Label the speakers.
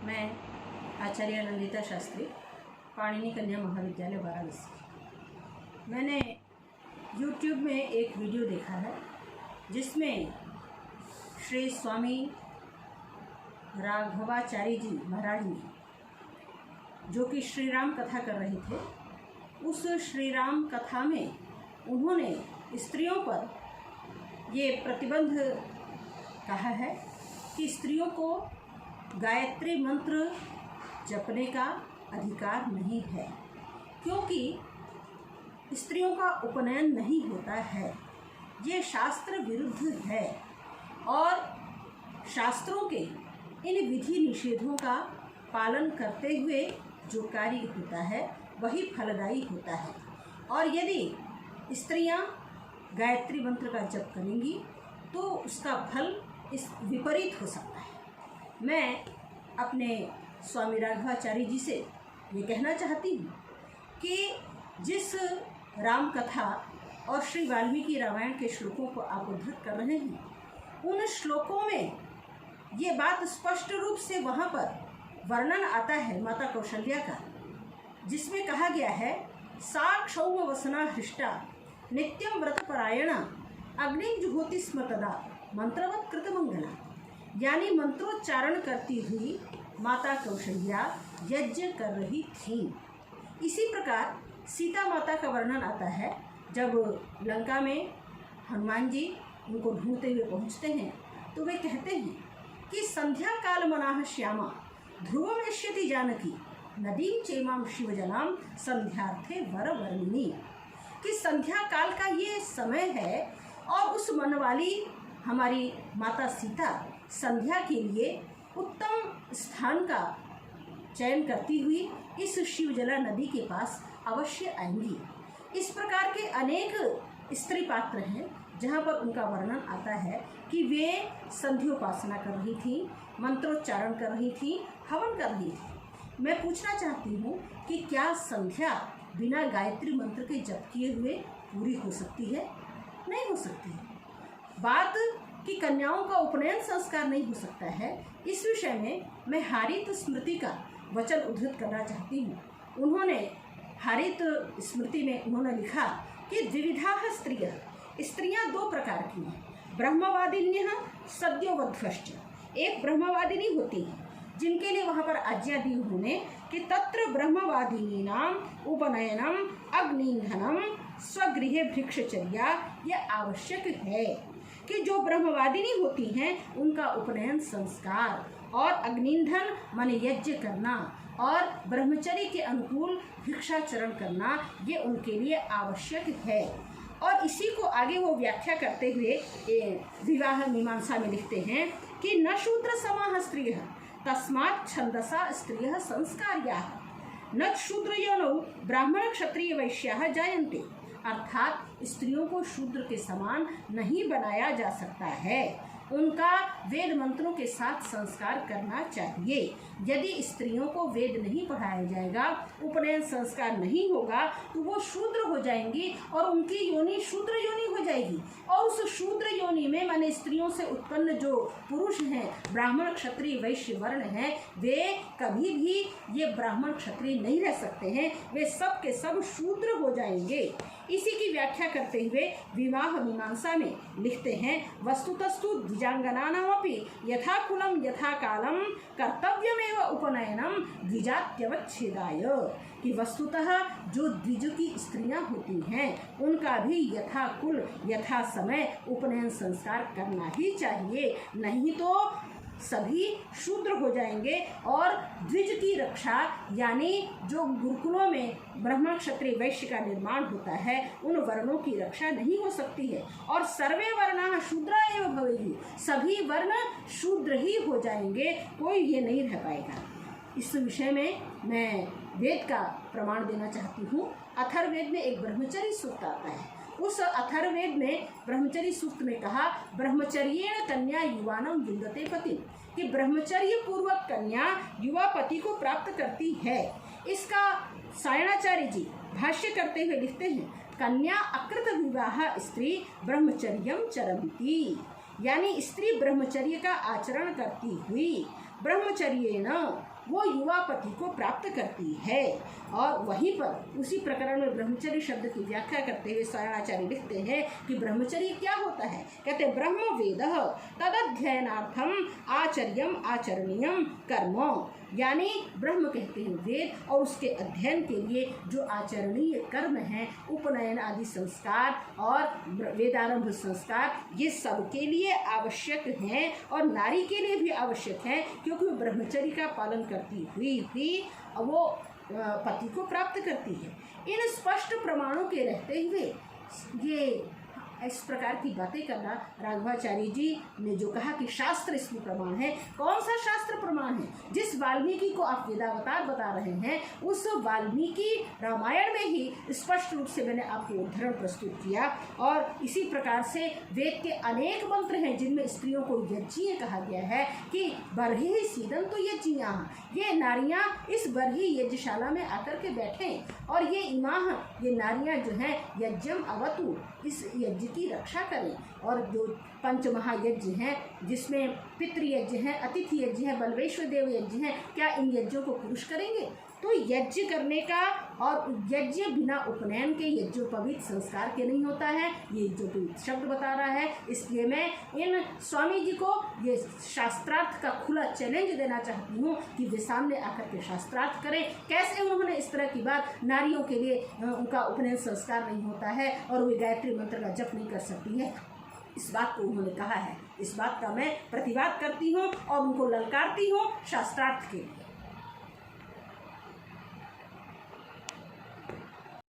Speaker 1: मैं आचार्य नंदिता शास्त्री, पाणिनि कन्या महाविद्यालय वाराणसी। मैंने YouTube में एक वीडियो देखा है जिसमें श्री स्वामी राघवाचार्य जी महाराज ने, जो कि श्री राम कथा कर रहे थे, उस श्री राम कथा में उन्होंने स्त्रियों पर ये प्रतिबंध कहा है कि स्त्रियों को गायत्री मंत्र जपने का अधिकार नहीं है, क्योंकि स्त्रियों का उपनयन नहीं होता है। ये शास्त्र विरुद्ध है और शास्त्रों के इन विधि निषेधों का पालन करते हुए जो कार्य होता है वही फलदायी होता है। और यदि स्त्रियां गायत्री मंत्र का जप करेंगी तो उसका फल इस विपरीत हो सकता है। मैं अपने स्वामी राघवाचार्य जी से ये कहना चाहती हूँ कि जिस राम कथा और श्री वाल्मीकि रामायण के श्लोकों को आप उद्धृत कर रहे हैं, उन श्लोकों में ये बात स्पष्ट रूप से वहाँ पर वर्णन आता है माता कौशल्या का, जिसमें कहा गया है, सा क्षौम वसना हृष्टा नित्यम व्रतपरायणा अग्नि जुहोति स्म तदा मंत्रवत कृतमंगला। यानी मंत्रोच्चारण करती हुई माता कौशल्या यज्ञ कर रही थी। इसी प्रकार सीता माता का वर्णन आता है, जब लंका में हनुमान जी उनको ढूंढते हुए पहुंचते हैं तो वे कहते हैं कि संध्या काल मनाह श्यामा ध्रुवम यश्यति जानकी नदीम चेमाम शिवजनाम संध्यार्थे वर वर्णिनी। कि संध्या काल का ये समय है और उस मनवाली हमारी माता सीता संध्या के लिए उत्तम स्थान का चयन करती हुई इस शिवजला नदी के पास अवश्य आएंगी। इस प्रकार के अनेक स्त्री पात्र हैं जहाँ पर उनका वर्णन आता है कि वे संध्योपासना कर रही थी, मंत्रोच्चारण कर रही थी, हवन कर रही थी। मैं पूछना चाहती हूँ कि क्या संध्या बिना गायत्री मंत्र के जप किए हुए पूरी हो सकती है? नहीं हो सकती है। बात कि कन्याओं का उपनयन संस्कार नहीं हो सकता है, इस विषय में मैं हारित स्मृति का वचन उद्धृत करना चाहती हूँ। उन्होंने हारित स्मृति में उन्होंने लिखा कि द्विविधा स्त्रियाँ दो प्रकार की हैं, ब्रह्मवादिन्यः सद्योवध्वश्च। एक ब्रह्मवादिनी होती हैं जिनके लिए वहाँ पर आज्ञा दी उन्होंने कि तत्र ब्रह्मवादिनीनाम उपनयनम अग्निंधनम स्वगृहे भिक्षचर्या यह आवश्यक है। कि जो ब्रह्मवादिनी होती हैं उनका उपनयन संस्कार और अग्निंधन माने यज्ञ करना और ब्रह्मचर्य के अनुकूल भिक्षाचरण करना ये उनके लिए आवश्यक है। और इसी को आगे वो व्याख्या करते हुए विवाह मीमांसा में लिखते हैं कि न शूद्र समाः स्त्रियः तस्मात् छंदसा स्त्रियः संस्कार्याः न शूद्रयोनौ ब्राह्मण क्षत्रिय वैश्याः जायन्ते। अर्थात स्त्रियों को शूद्र के समान नहीं बनाया जा सकता है, उनका वेद मंत्रों के साथ संस्कार करना चाहिए। यदि स्त्रियों को वेद नहीं पढ़ाया जाएगा, उपनयन संस्कार नहीं होगा, तो वो शूद्र हो जाएंगी और उनकी योनि शूद्र योनि हो जाएगी। और उस शूद्र योनि में माने स्त्रियों से उत्पन्न जो पुरुष हैं, ब्राह्मण क्षत्रिय वैश्य वर्ण हैं, वे कभी भी ये ब्राह्मण क्षत्रिय नहीं रह सकते हैं, वे सब के सब शूद्र हो जाएंगे। इसी की व्याख्या करते हुए विवाह मीमांसा में लिखते हैं, वस्तुतस्तु द्विजांगनानामपि यथा कुलं यथा कालं कर्तव्यमेव उपनयनम द्विजात्यवच्छेदाय। कि वस्तुतः जो द्विज की स्त्रियां होती हैं उनका भी यथा कुल यथा समय उपनयन संस्कार करना ही चाहिए, नहीं तो सभी शूद्र हो जाएंगे। और द्विज की रक्षा यानी जो गुरुकुलों में ब्राह्मण क्षत्रिय वैश्य का निर्माण होता है, उन वर्णों की रक्षा नहीं हो सकती है। और सर्वे वर्णाः शूद्रा एव भवेयुः, सभी वर्ण शूद्र ही हो जाएंगे, कोई ये नहीं रह पाएगा। इस विषय में मैं वेद का प्रमाण देना चाहती हूँ। अथर्ववेद में एक ब्रह्मचर्य सूक्त आता है। उस अथर्ववेद में ब्रह्मचर्य सूक्त में कहा, ब्रह्मचर्येण कन्या युवानम विन्दते पति, कि ब्रह्मचर्य पूर्वक कन्या युवा पति को प्राप्त करती है। इसका सायणाचार्य जी भाष्य करते हुए लिखते हैं, कन्या अकृत विवाह स्त्री ब्रह्मचर्यम चरन्ति। यानी स्त्री ब्रह्मचर्य का आचरण करती हुई ब्रह्मचर्येण वो युवा पति को प्राप्त करती है। और वहीं पर उसी प्रकरण में ब्रह्मचर्य शब्द की व्याख्या करते हुए सायणाचार्य लिखते हैं कि ब्रह्मचर्य क्या होता है। कहते हैं ब्रह्म वेद तदध्ययनार्थम आचर्यम आचरणीयम कर्म, यानी ब्रह्म कहते हैं वेद और उसके अध्ययन के लिए जो आचरणीय कर्म हैं, उपनयन आदि संस्कार और वेदारंभ संस्कार, ये सबके लिए आवश्यक हैं और नारी के लिए भी आवश्यक हैं, क्योंकि वो ब्रह्मचर्य का पालन करती हुई भी वो पति को प्राप्त करती है। इन स्पष्ट प्रमाणों के रहते हुए ये इस प्रकार की बातें करना, राघवाचार्य जी ने जो कहा कि शास्त्र इसमें प्रमाण है, कौन सा शास्त्र प्रमाण है? जिस वाल्मीकि को आप वेदावतार बता रहे हैं, उस वाल्मीकि रामायण में ही स्पष्ट रूप से मैंने आपको उदाहरण प्रस्तुत किया। और इसी प्रकार से वेद के अनेक मंत्र हैं जिनमें स्त्रियों को यज्ञीय कहा गया है कि बरही सीदन तो यज्ञिया, ये नारियां इस बरही यज्ञशाला में आकर के बैठें और ये इमाह, ये नारियां जो हैं यज्ञम अवतु, इस यज्ञ की रक्षा करें। और जो पंच महायज्ञ हैं जिसमें पितृयज्ञ हैं, अतिथि यज्ञ है, बलवेश्वर देव यज्ञ हैं, क्या इन यज्ञों को पुरुष करेंगे? तो यज्ञ करने का, और यज्ञ बिना उपनयन के यज्ञोपवीत संस्कार के नहीं होता है, ये जो शब्द बता रहा है। इसलिए मैं इन स्वामी जी को ये शास्त्रार्थ का खुला चैलेंज देना चाहती हूँ कि वे सामने आकर के शास्त्रार्थ करें। कैसे उन्होंने इस तरह की बात, नारियों के लिए उनका उपनयन संस्कार नहीं होता है और वे गायत्री मंत्र का जप नहीं कर सकती है, इस बात को उन्होंने कहा है। इस बात का मैं प्रतिवाद करती हूँ और उनको ललकारती हूँ शास्त्रार्थ के लिए।